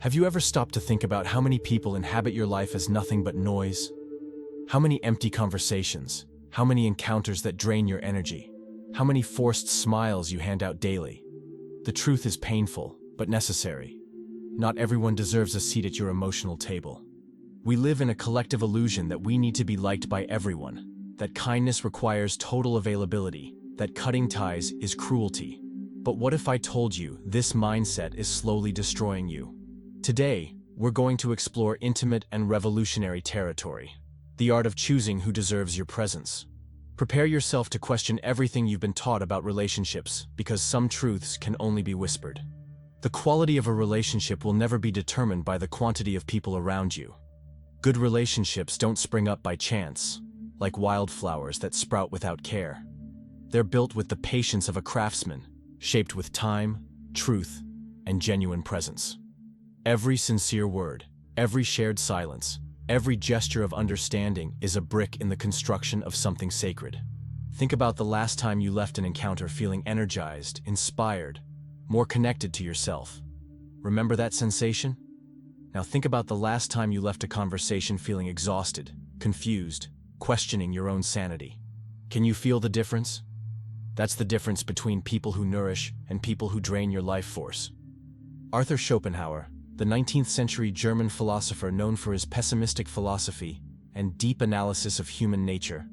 Have you ever stopped to think about how many people inhabit your life as nothing but noise? How many empty conversations? How many encounters that drain your energy? How many forced smiles you hand out daily? The truth is painful, but necessary. Not everyone deserves a seat at your emotional table. We live in a collective illusion that we need to be liked by everyone, that kindness requires total availability, that cutting ties is cruelty. But what if I told you this mindset is slowly destroying you? Today, we're going to explore intimate and revolutionary territory, the art of choosing who deserves your presence. Prepare yourself to question everything you've been taught about relationships, because some truths can only be whispered. The quality of a relationship will never be determined by the quantity of people around you. Good relationships don't spring up by chance, like wildflowers that sprout without care. They're built with the patience of a craftsman, shaped with time, truth, and genuine presence. Every sincere word, every shared silence, every gesture of understanding is a brick in the construction of something sacred. Think about the last time you left an encounter feeling energized, inspired, more connected to yourself. Remember that sensation? Now think about the last time you left a conversation feeling exhausted, confused, questioning your own sanity. Can you feel the difference? That's the difference between people who nourish and people who drain your life force. Arthur Schopenhauer, the 19th century German philosopher known for his pessimistic philosophy and deep analysis of human nature,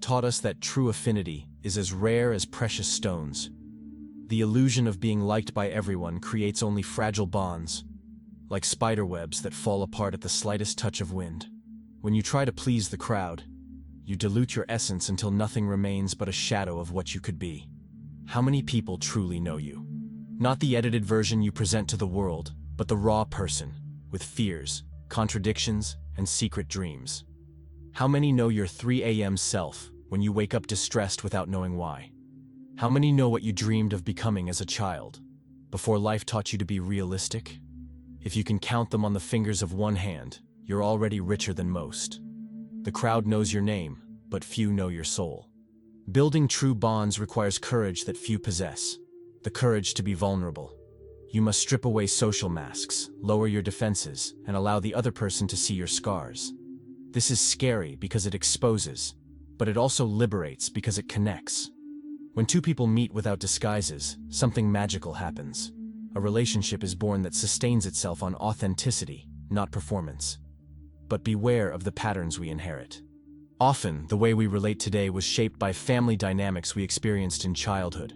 taught us that true affinity is as rare as precious stones. The illusion of being liked by everyone creates only fragile bonds, like spiderwebs that fall apart at the slightest touch of wind. When you try to please the crowd, you dilute your essence until nothing remains but a shadow of what you could be. How many people truly know you? Not the edited version you present to the world, but the raw person, with fears, contradictions, and secret dreams. How many know your 3 a.m. self when you wake up distressed without knowing why? How many know what you dreamed of becoming as a child, before life taught you to be realistic? If you can count them on the fingers of one hand, you're already richer than most. The crowd knows your name, but few know your soul. Building true bonds requires courage that few possess, the courage to be vulnerable. You must strip away social masks, lower your defenses, and allow the other person to see your scars. This is scary because it exposes, but it also liberates because it connects. When two people meet without disguises, something magical happens. A relationship is born that sustains itself on authenticity, not performance. But beware of the patterns we inherit. Often, the way we relate today was shaped by family dynamics we experienced in childhood.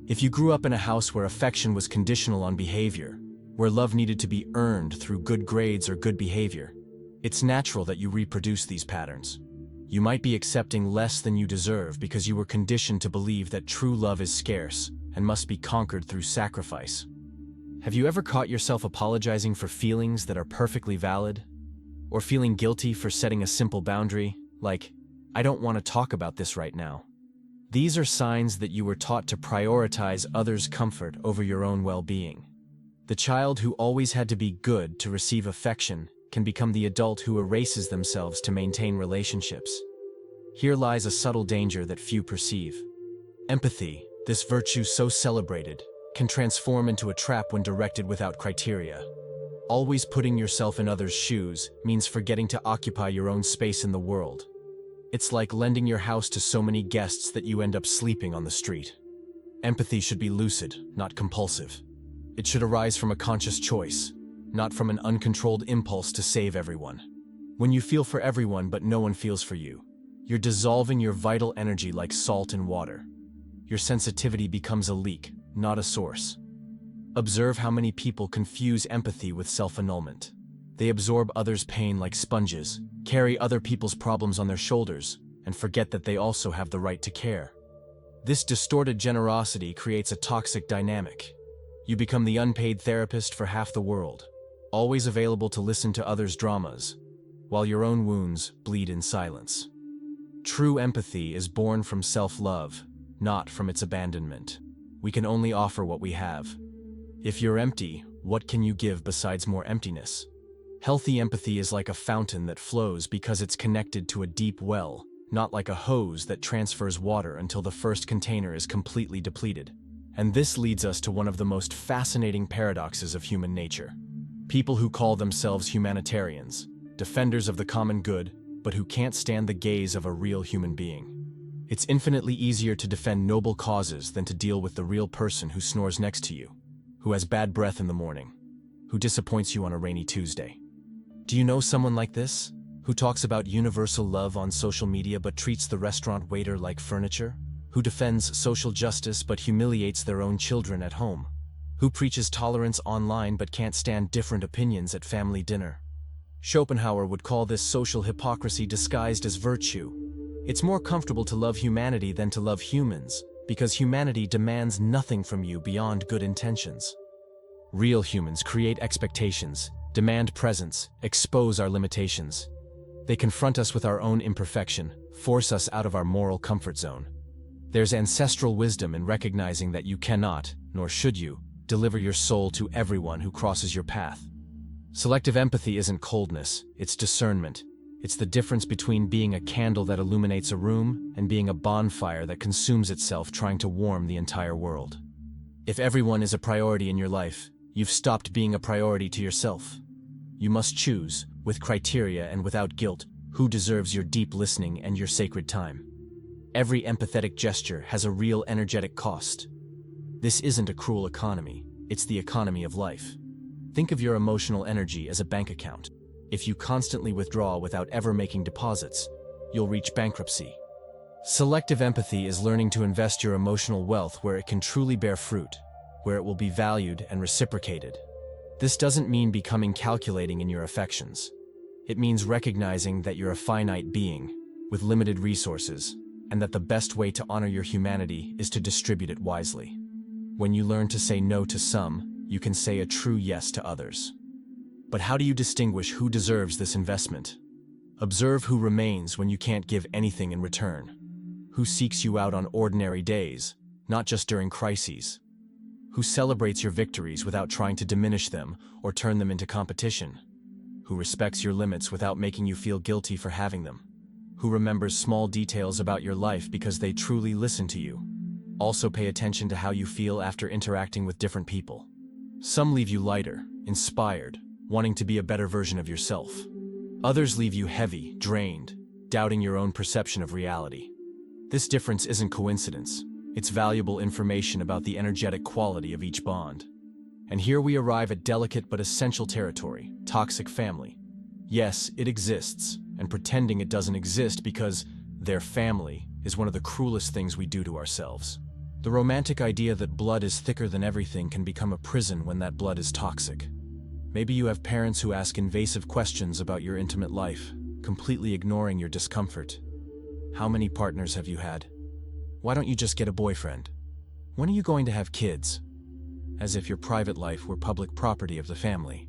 If you grew up in a house where affection was conditional on behavior, where love needed to be earned through good grades or good behavior, it's natural that you reproduce these patterns. You might be accepting less than you deserve because you were conditioned to believe that true love is scarce and must be conquered through sacrifice. Have you ever caught yourself apologizing for feelings that are perfectly valid? Or feeling guilty for setting a simple boundary, like, "I don't want to talk about this right now"? These are signs that you were taught to prioritize others' comfort over your own well-being. The child who always had to be good to receive affection can become the adult who erases themselves to maintain relationships. Here lies a subtle danger that few perceive. Empathy, this virtue so celebrated, can transform into a trap when directed without criteria. Always putting yourself in others' shoes means forgetting to occupy your own space in the world. It's like lending your house to so many guests that you end up sleeping on the street. Empathy should be lucid, not compulsive. It should arise from a conscious choice, not from an uncontrolled impulse to save everyone. When you feel for everyone but no one feels for you, you're dissolving your vital energy like salt in water. Your sensitivity becomes a leak, not a source. Observe how many people confuse empathy with self-annulment. They absorb others' pain like sponges, carry other people's problems on their shoulders, and forget that they also have the right to care. This distorted generosity creates a toxic dynamic. You become the unpaid therapist for half the world, always available to listen to others' dramas, while your own wounds bleed in silence. True empathy is born from self-love, not from its abandonment. We can only offer what we have. If you're empty, what can you give besides more emptiness? Healthy empathy is like a fountain that flows because it's connected to a deep well, not like a hose that transfers water until the first container is completely depleted. And this leads us to one of the most fascinating paradoxes of human nature. People who call themselves humanitarians, defenders of the common good, but who can't stand the gaze of a real human being. It's infinitely easier to defend noble causes than to deal with the real person who snores next to you, who has bad breath in the morning, who disappoints you on a rainy Tuesday. Do you know someone like this, who talks about universal love on social media but treats the restaurant waiter like furniture? Who defends social justice but humiliates their own children at home? Who preaches tolerance online but can't stand different opinions at family dinner? Schopenhauer would call this social hypocrisy disguised as virtue. It's more comfortable to love humanity than to love humans, because humanity demands nothing from you beyond good intentions. Real humans create expectations, demand presence, expose our limitations. They confront us with our own imperfection, force us out of our moral comfort zone. There's ancestral wisdom in recognizing that you cannot, nor should you, deliver your soul to everyone who crosses your path. Selective empathy isn't coldness, it's discernment. It's the difference between being a candle that illuminates a room and being a bonfire that consumes itself trying to warm the entire world. If everyone is a priority in your life, you've stopped being a priority to yourself. You must choose, with criteria and without guilt, who deserves your deep listening and your sacred time. Every empathetic gesture has a real energetic cost. This isn't a cruel economy, it's the economy of life. Think of your emotional energy as a bank account. If you constantly withdraw without ever making deposits, you'll reach bankruptcy. Selective empathy is learning to invest your emotional wealth where it can truly bear fruit, where it will be valued and reciprocated. This doesn't mean becoming calculating in your affections. It means recognizing that you're a finite being, with limited resources, and that the best way to honor your humanity is to distribute it wisely. When you learn to say no to some, you can say a true yes to others. But how do you distinguish who deserves this investment? Observe who remains when you can't give anything in return. Who seeks you out on ordinary days, not just during crises. Who celebrates your victories without trying to diminish them or turn them into competition. Who respects your limits without making you feel guilty for having them. Who remembers small details about your life because they truly listen to you. Also pay attention to how you feel after interacting with different people. Some leave you lighter, inspired, wanting to be a better version of yourself. Others leave you heavy, drained, doubting your own perception of reality. This difference isn't coincidence. It's valuable information about the energetic quality of each bond. And here we arrive at delicate but essential territory, toxic family. Yes, it exists, and pretending it doesn't exist because they're family is one of the cruelest things we do to ourselves. The romantic idea that blood is thicker than everything can become a prison when that blood is toxic. Maybe you have parents who ask invasive questions about your intimate life, completely ignoring your discomfort. How many partners have you had? Why don't you just get a boyfriend? When are you going to have kids? As if your private life were public property of the family.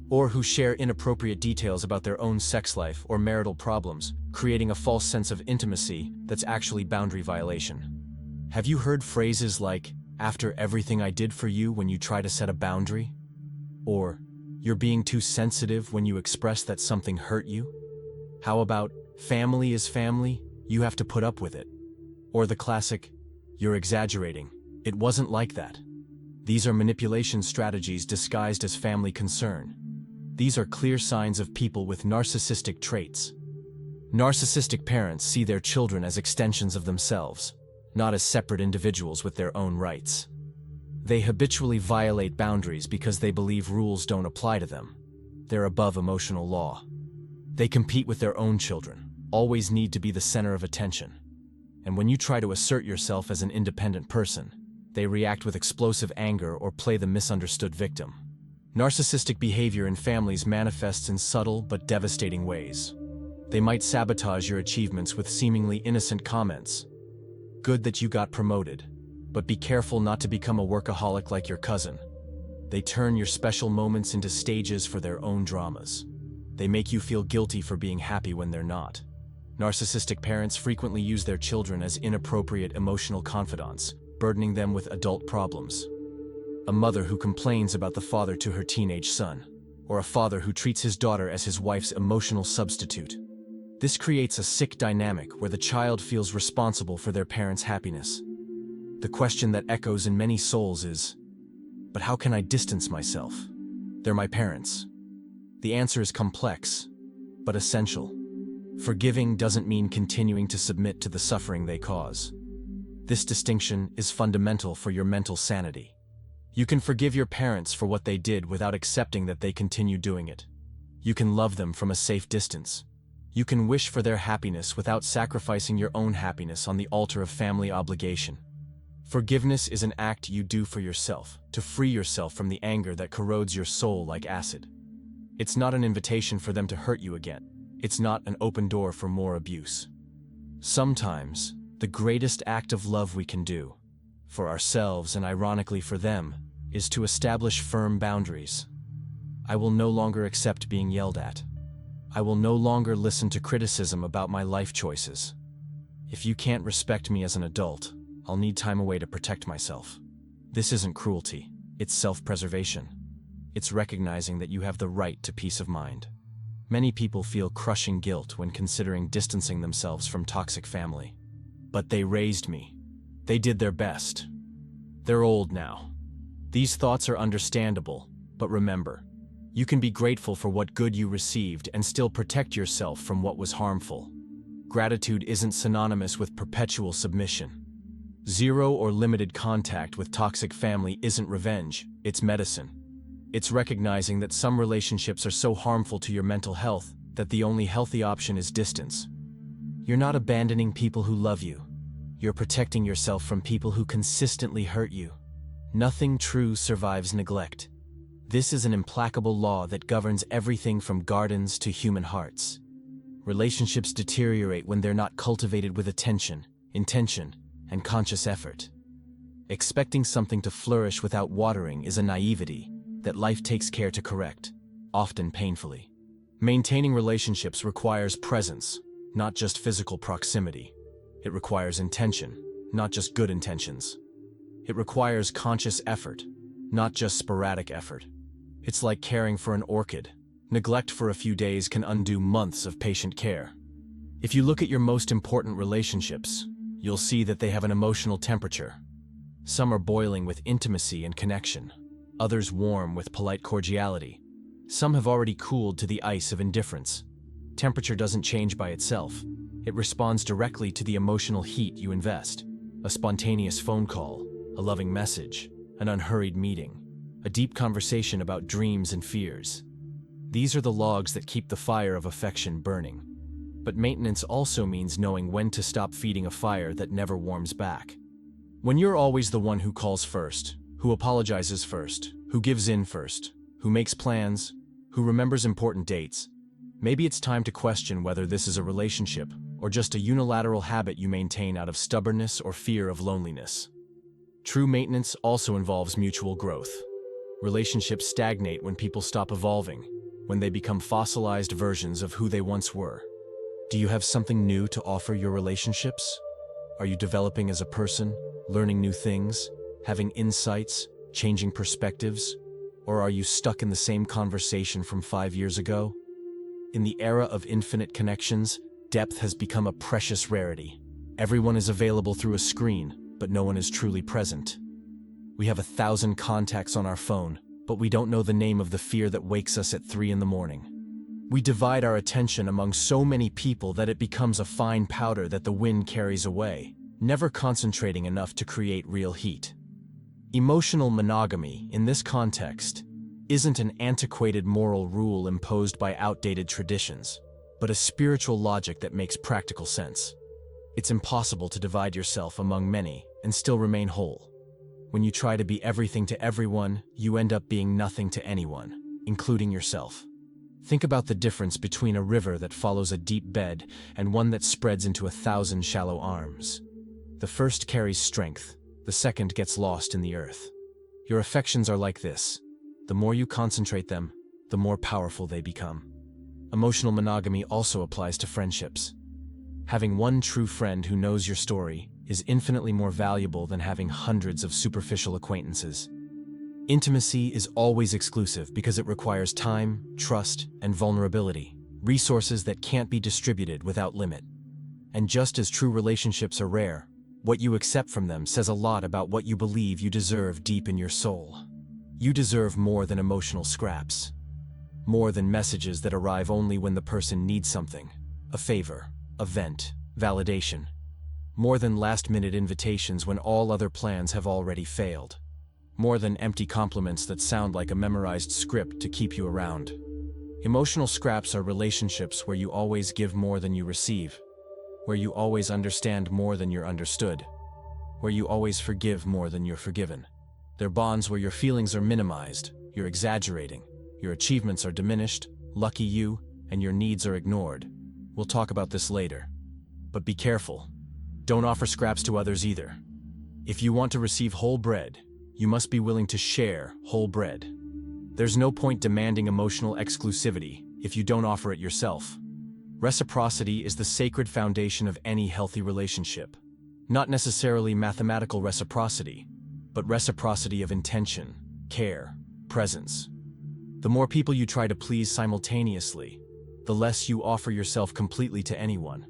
Or who share inappropriate details about their own sex life or marital problems, creating a false sense of intimacy that's actually boundary violation. Have you heard phrases like, "after everything I did for you," when you try to set a boundary? Or, "you're being too sensitive when you express that something hurt you"? How about, "family is family, you have to put up with it"? Or the classic, "you're exaggerating, it wasn't like that." These are manipulation strategies disguised as family concern. These are clear signs of people with narcissistic traits. Narcissistic parents see their children as extensions of themselves, not as separate individuals with their own rights. They habitually violate boundaries because they believe rules don't apply to them. They're above emotional law. They compete with their own children, always need to be the center of attention. And when you try to assert yourself as an independent person, they react with explosive anger or play the misunderstood victim. Narcissistic behavior in families manifests in subtle but devastating ways. They might sabotage your achievements with seemingly innocent comments. "Good that you got promoted, but be careful not to become a workaholic like your cousin." They turn your special moments into stages for their own dramas. They make you feel guilty for being happy when they're not. Narcissistic parents frequently use their children as inappropriate emotional confidants, burdening them with adult problems. A mother who complains about the father to her teenage son, or a father who treats his daughter as his wife's emotional substitute. This creates a sick dynamic where the child feels responsible for their parents' happiness. The question that echoes in many souls is, but how can I distance myself? They're my parents. The answer is complex, but essential. Forgiving doesn't mean continuing to submit to the suffering they cause. This distinction is fundamental for your mental sanity. You can forgive your parents for what they did without accepting that they continue doing it. You can love them from a safe distance. You can wish for their happiness without sacrificing your own happiness on the altar of family obligation. Forgiveness is an act you do for yourself, to free yourself from the anger that corrodes your soul like acid. It's not an invitation for them to hurt you again. It's not an open door for more abuse. Sometimes, the greatest act of love we can do, for ourselves and ironically for them, is to establish firm boundaries. I will no longer accept being yelled at. I will no longer listen to criticism about my life choices. If you can't respect me as an adult, I'll need time away to protect myself. This isn't cruelty, it's self-preservation. It's recognizing that you have the right to peace of mind. Many people feel crushing guilt when considering distancing themselves from toxic family. But they raised me. They did their best. They're old now. These thoughts are understandable, but remember, you can be grateful for what good you received and still protect yourself from what was harmful. Gratitude isn't synonymous with perpetual submission. Zero or limited contact with toxic family isn't revenge, it's medicine. It's recognizing that some relationships are so harmful to your mental health that the only healthy option is distance. You're not abandoning people who love you. You're protecting yourself from people who consistently hurt you. Nothing true survives neglect. This is an implacable law that governs everything from gardens to human hearts. Relationships deteriorate when they're not cultivated with attention, intention, and conscious effort. Expecting something to flourish without watering is a naivety that life takes care to correct, often painfully. Maintaining relationships requires presence, not just physical proximity. It requires intention, not just good intentions. It requires conscious effort, not just sporadic effort. It's like caring for an orchid. Neglect for a few days can undo months of patient care. If you look at your most important relationships, you'll see that they have an emotional temperature. Some are boiling with intimacy and connection. Others warm with polite cordiality. Some have already cooled to the ice of indifference. Temperature doesn't change by itself. It responds directly to the emotional heat you invest. A spontaneous phone call, a loving message, an unhurried meeting, a deep conversation about dreams and fears. These are the logs that keep the fire of affection burning. But maintenance also means knowing when to stop feeding a fire that never warms back. When you're always the one who calls first, who apologizes first, who gives in first, who makes plans, who remembers important dates, maybe it's time to question whether this is a relationship or just a unilateral habit you maintain out of stubbornness or fear of loneliness. True maintenance also involves mutual growth. Relationships stagnate when people stop evolving, when they become fossilized versions of who they once were. Do you have something new to offer your relationships? Are you developing as a person, learning new things, having insights, changing perspectives? Or are you stuck in the same conversation from 5 years ago? In the era of infinite connections, depth has become a precious rarity. Everyone is available through a screen, but no one is truly present. We have 1,000 contacts on our phone, but we don't know the name of the fear that wakes us at 3 in the morning. We divide our attention among so many people that it becomes a fine powder that the wind carries away, never concentrating enough to create real heat. Emotional monogamy, in this context, isn't an antiquated moral rule imposed by outdated traditions, but a spiritual logic that makes practical sense. It's impossible to divide yourself among many and still remain whole. When you try to be everything to everyone, you end up being nothing to anyone, including yourself. Think about the difference between a river that follows a deep bed and one that spreads into 1,000 shallow arms. The first carries strength, the second gets lost in the earth. Your affections are like this. The more you concentrate them, the more powerful they become. Emotional monogamy also applies to friendships. Having one true friend who knows your story is infinitely more valuable than having hundreds of superficial acquaintances. Intimacy is always exclusive because it requires time, trust, and vulnerability, resources that can't be distributed without limit. And just as true relationships are rare, what you accept from them says a lot about what you believe you deserve deep in your soul. You deserve more than emotional scraps. More than messages that arrive only when the person needs something. A favor, a vent, validation. More than last-minute invitations when all other plans have already failed. More than empty compliments that sound like a memorized script to keep you around. Emotional scraps are relationships where you always give more than you receive, where you always understand more than you're understood, where you always forgive more than you're forgiven. They're bonds where your feelings are minimized, you're exaggerating, your achievements are diminished, lucky you, and your needs are ignored. We'll talk about this later. But be careful. Don't offer scraps to others either. If you want to receive whole bread, you must be willing to share whole bread. There's no point demanding emotional exclusivity if you don't offer it yourself. Reciprocity is the sacred foundation of any healthy relationship. Not necessarily mathematical reciprocity, but reciprocity of intention, care, presence. The more people you try to please simultaneously, the less you offer yourself completely to anyone.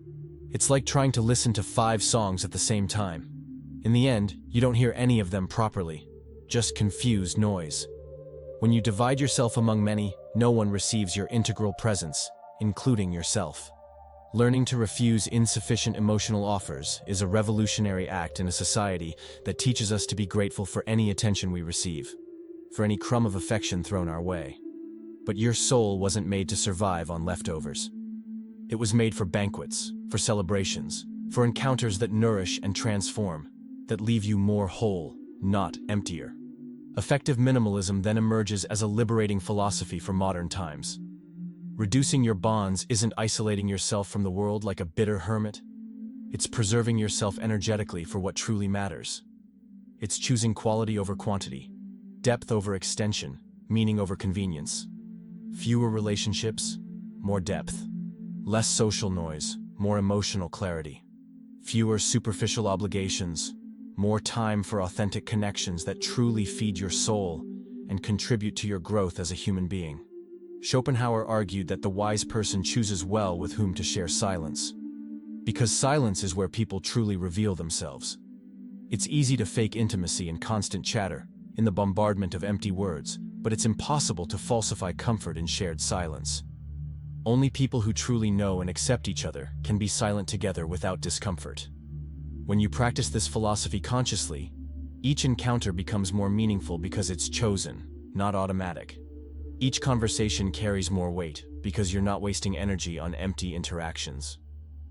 It's like trying to listen to 5 songs at the same time. In the end, you don't hear any of them properly, just confused noise. When you divide yourself among many, no one receives your integral presence, including yourself. Learning to refuse insufficient emotional offers is a revolutionary act in a society that teaches us to be grateful for any attention we receive, for any crumb of affection thrown our way. But your soul wasn't made to survive on leftovers. It was made for banquets, for celebrations, for encounters that nourish and transform, that leave you more whole, not emptier. Effective minimalism then emerges as a liberating philosophy for modern times. Reducing your bonds isn't isolating yourself from the world like a bitter hermit. It's preserving yourself energetically for what truly matters. It's choosing quality over quantity, depth over extension, meaning over convenience. Fewer relationships, more depth. Less social noise, more emotional clarity. Fewer superficial obligations, more time for authentic connections that truly feed your soul and contribute to your growth as a human being. Schopenhauer argued that the wise person chooses well with whom to share silence, because silence is where people truly reveal themselves. It's easy to fake intimacy in constant chatter, in the bombardment of empty words, but it's impossible to falsify comfort in shared silence. Only people who truly know and accept each other can be silent together without discomfort. When you practice this philosophy consciously, each encounter becomes more meaningful because it's chosen, not automatic. Each conversation carries more weight because you're not wasting energy on empty interactions.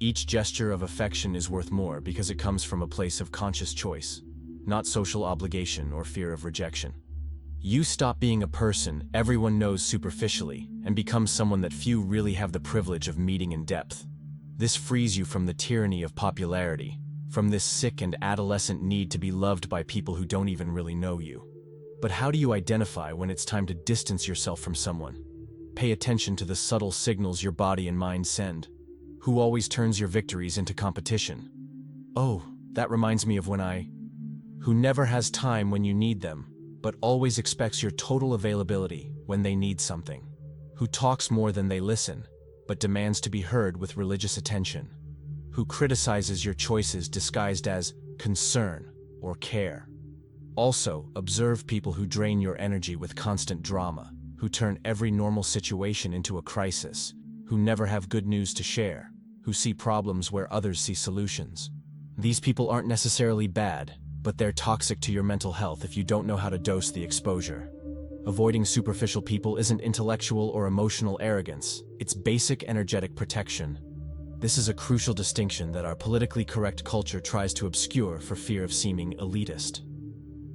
Each gesture of affection is worth more because it comes from a place of conscious choice, not social obligation or fear of rejection. You stop being a person everyone knows superficially and become someone that few really have the privilege of meeting in depth. This frees you from the tyranny of popularity, from this sick and adolescent need to be loved by people who don't even really know you. But how do you identify when it's time to distance yourself from someone? Pay attention to the subtle signals your body and mind send. Who always turns your victories into competition? Oh, that reminds me of who never has time when you need them, but always expects your total availability when they need something. Who talks more than they listen, but demands to be heard with religious attention. Who criticizes your choices disguised as concern or care. Also, observe people who drain your energy with constant drama, who turn every normal situation into a crisis, who never have good news to share, who see problems where others see solutions. These people aren't necessarily bad, but they're toxic to your mental health if you don't know how to dose the exposure. Avoiding superficial people isn't intellectual or emotional arrogance, it's basic energetic protection. This is a crucial distinction that our politically correct culture tries to obscure for fear of seeming elitist.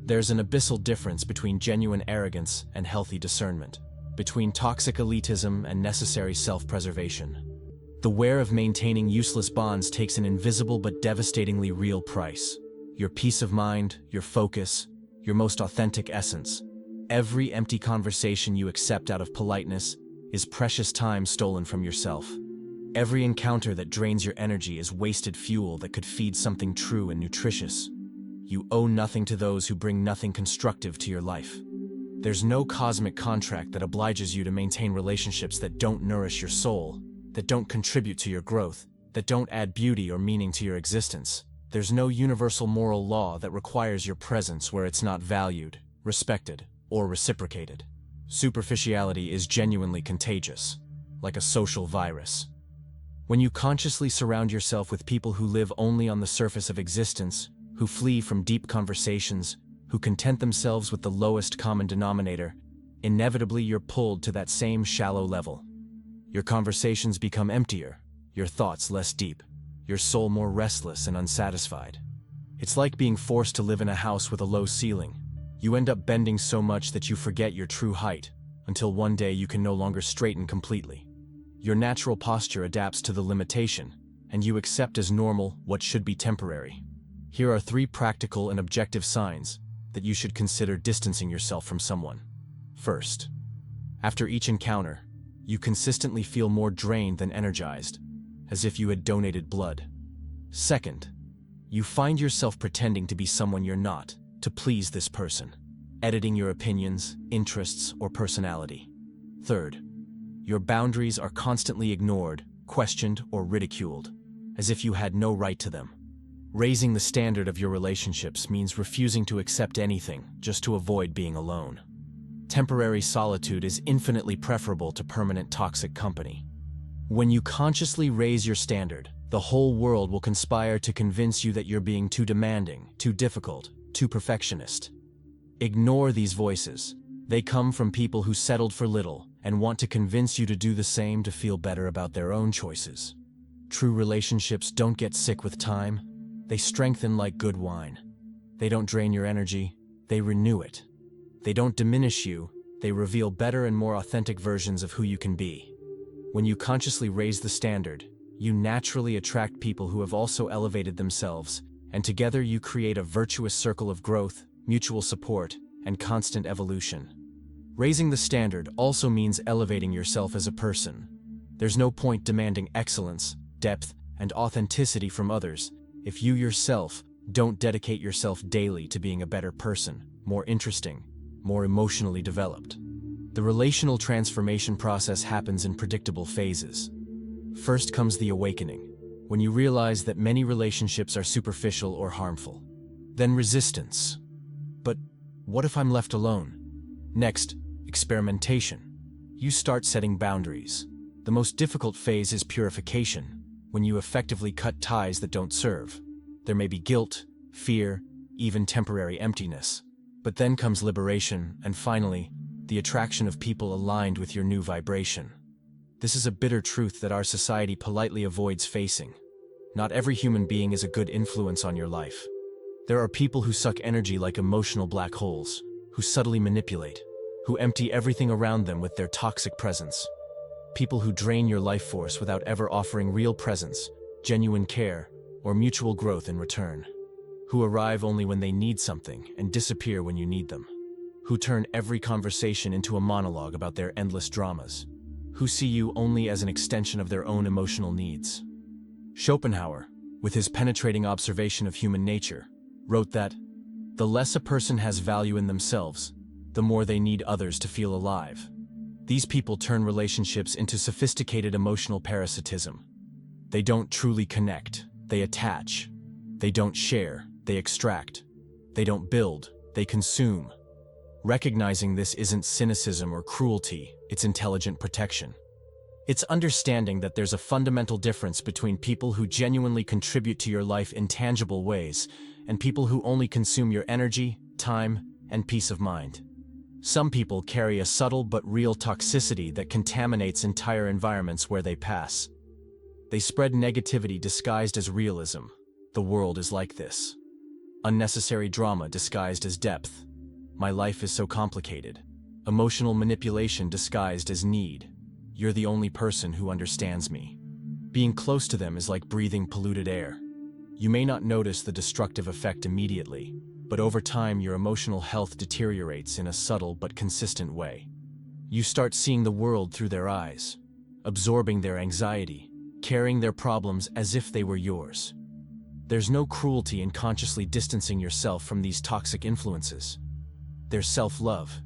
There's an abyssal difference between genuine arrogance and healthy discernment, between toxic elitism and necessary self-preservation. The wear of maintaining useless bonds takes an invisible but devastatingly real price. Your peace of mind, your focus, your most authentic essence. Every empty conversation you accept out of politeness is precious time stolen from yourself. Every encounter that drains your energy is wasted fuel that could feed something true and nutritious. You owe nothing to those who bring nothing constructive to your life. There's no cosmic contract that obliges you to maintain relationships that don't nourish your soul, that don't contribute to your growth, that don't add beauty or meaning to your existence. There's no universal moral law that requires your presence where it's not valued, respected, or reciprocated. Superficiality is genuinely contagious, like a social virus. When you consciously surround yourself with people who live only on the surface of existence, who flee from deep conversations, who content themselves with the lowest common denominator, inevitably you're pulled to that same shallow level. Your conversations become emptier, your thoughts less deep, your soul more restless and unsatisfied. It's like being forced to live in a house with a low ceiling. You end up bending so much that you forget your true height, until one day you can no longer straighten completely. Your natural posture adapts to the limitation, and you accept as normal what should be temporary. Here are 3 practical and objective signs that you should consider distancing yourself from someone. First, after each encounter, you consistently feel more drained than energized, as if you had donated blood. Second, you find yourself pretending to be someone you're not, to please this person, editing your opinions, interests, or personality. Third, your boundaries are constantly ignored, questioned, or ridiculed, as if you had no right to them. Raising the standard of your relationships means refusing to accept anything just to avoid being alone. Temporary solitude is infinitely preferable to permanent toxic company. When you consciously raise your standard, the whole world will conspire to convince you that you're being too demanding, too difficult, too perfectionist. Ignore these voices. They come from people who settled for little and want to convince you to do the same to feel better about their own choices. True relationships don't get sick with time. They strengthen like good wine. They don't drain your energy, they renew it. They don't diminish you, they reveal better and more authentic versions of who you can be. When you consciously raise the standard, you naturally attract people who have also elevated themselves, and together you create a virtuous circle of growth, mutual support, and constant evolution. Raising the standard also means elevating yourself as a person. There's no point demanding excellence, depth, and authenticity from others if you yourself don't dedicate yourself daily to being a better person, more interesting, more emotionally developed. The relational transformation process happens in predictable phases. First comes the awakening, when you realize that many relationships are superficial or harmful. Then resistance. But what if I'm left alone? Next, experimentation. You start setting boundaries. The most difficult phase is purification, when you effectively cut ties that don't serve. There may be guilt, fear, even temporary emptiness. But then comes liberation, and finally, the attraction of people aligned with your new vibration. This is a bitter truth that our society politely avoids facing. Not every human being is a good influence on your life. There are people who suck energy like emotional black holes, who subtly manipulate, who empty everything around them with their toxic presence. People who drain your life force without ever offering real presence, genuine care, or mutual growth in return. Who arrive only when they need something and disappear when you need them. Who turn every conversation into a monologue about their endless dramas. Who see you only as an extension of their own emotional needs. Schopenhauer, with his penetrating observation of human nature, wrote that, "The less a person has value in themselves, the more they need others to feel alive." These people turn relationships into sophisticated emotional parasitism. They don't truly connect, they attach. They don't share, they extract. They don't build, they consume. Recognizing this isn't cynicism or cruelty, it's intelligent protection. It's understanding that there's a fundamental difference between people who genuinely contribute to your life in tangible ways and people who only consume your energy, time, and peace of mind. Some people carry a subtle but real toxicity that contaminates entire environments where they pass. They spread negativity disguised as realism. The world is like this. Unnecessary drama disguised as depth. My life is so complicated. Emotional manipulation disguised as need. You're the only person who understands me. Being close to them is like breathing polluted air. You may not notice the destructive effect immediately, but over time your emotional health deteriorates in a subtle but consistent way. You start seeing the world through their eyes, absorbing their anxiety, carrying their problems as if they were yours. There's no cruelty in consciously distancing yourself from these toxic influences. There's self-love.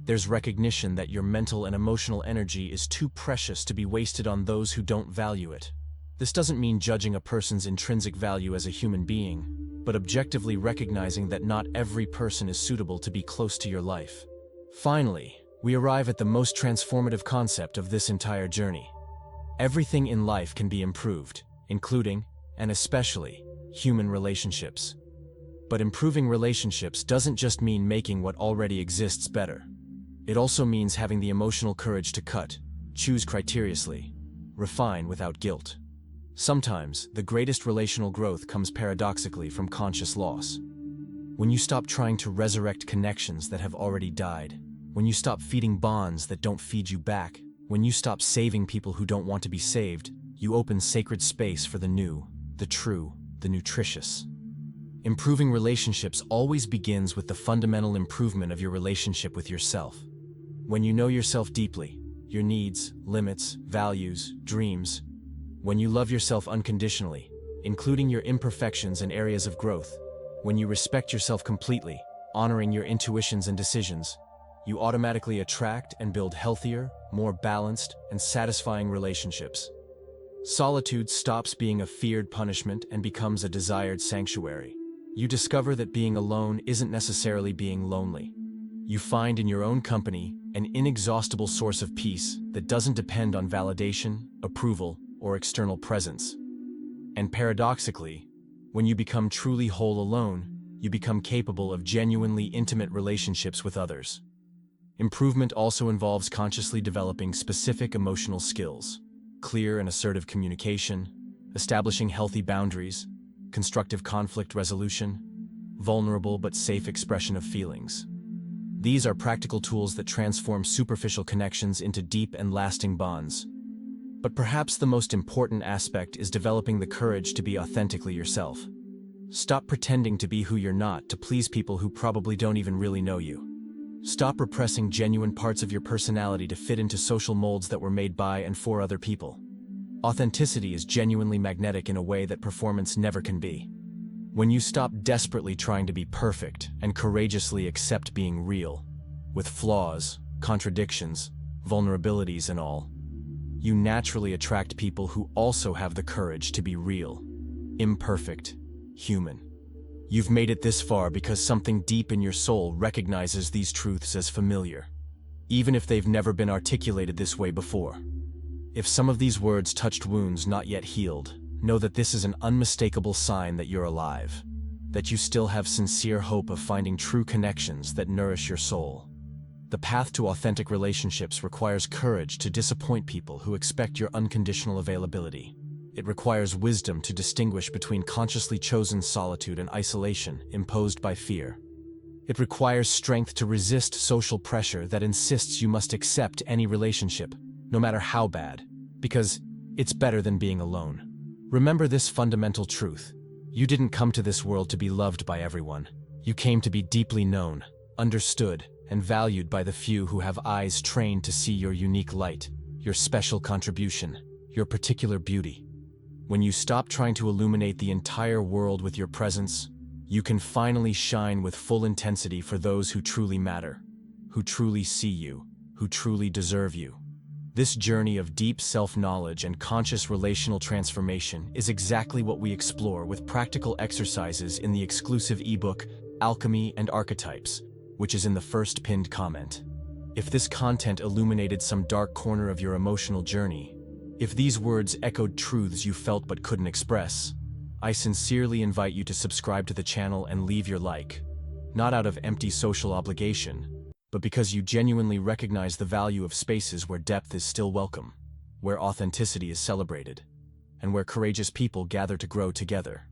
There's recognition that your mental and emotional energy is too precious to be wasted on those who don't value it. This doesn't mean judging a person's intrinsic value as a human being, but objectively recognizing that not every person is suitable to be close to your life. Finally, we arrive at the most transformative concept of this entire journey. Everything in life can be improved, including, and especially, human relationships. But improving relationships doesn't just mean making what already exists better. It also means having the emotional courage to cut, choose criteriously, refine without guilt. Sometimes, the greatest relational growth comes paradoxically from conscious loss. When you stop trying to resurrect connections that have already died, when you stop feeding bonds that don't feed you back, when you stop saving people who don't want to be saved, you open sacred space for the new, the true, the nutritious. Improving relationships always begins with the fundamental improvement of your relationship with yourself. When you know yourself deeply, your needs, limits, values, dreams, when you love yourself unconditionally, including your imperfections and areas of growth, when you respect yourself completely, honoring your intuitions and decisions, you automatically attract and build healthier, more balanced, and satisfying relationships. Solitude stops being a feared punishment and becomes a desired sanctuary. You discover that being alone isn't necessarily being lonely. You find in your own company an inexhaustible source of peace that doesn't depend on validation, approval, or external presence. And paradoxically, when you become truly whole alone, you become capable of genuinely intimate relationships with others. Improvement also involves consciously developing specific emotional skills, clear and assertive communication, establishing healthy boundaries, constructive conflict resolution, vulnerable but safe expression of feelings. These are practical tools that transform superficial connections into deep and lasting bonds. But perhaps the most important aspect is developing the courage to be authentically yourself. Stop pretending to be who you're not to please people who probably don't even really know you. Stop repressing genuine parts of your personality to fit into social molds that were made by and for other people. Authenticity is genuinely magnetic in a way that performance never can be. When you stop desperately trying to be perfect and courageously accept being real, with flaws, contradictions, vulnerabilities and all, you naturally attract people who also have the courage to be real, imperfect, human. You've made it this far because something deep in your soul recognizes these truths as familiar, even if they've never been articulated this way before. If some of these words touched wounds not yet healed, know that this is an unmistakable sign that you're alive, that you still have sincere hope of finding true connections that nourish your soul. The path to authentic relationships requires courage to disappoint people who expect your unconditional availability. It requires wisdom to distinguish between consciously chosen solitude and isolation imposed by fear. It requires strength to resist social pressure that insists you must accept any relationship, no matter how bad, because it's better than being alone. Remember this fundamental truth. You didn't come to this world to be loved by everyone. You came to be deeply known, understood, and valued by the few who have eyes trained to see your unique light, your special contribution, your particular beauty. When you stop trying to illuminate the entire world with your presence, you can finally shine with full intensity for those who truly matter, who truly see you, who truly deserve you. This journey of deep self-knowledge and conscious relational transformation is exactly what we explore with practical exercises in the exclusive ebook, Alchemy and Archetypes, which is in the first pinned comment. If this content illuminated some dark corner of your emotional journey, if these words echoed truths you felt but couldn't express, I sincerely invite you to subscribe to the channel and leave your like, not out of empty social obligation, but because you genuinely recognize the value of spaces where depth is still welcome, where authenticity is celebrated, and where courageous people gather to grow together.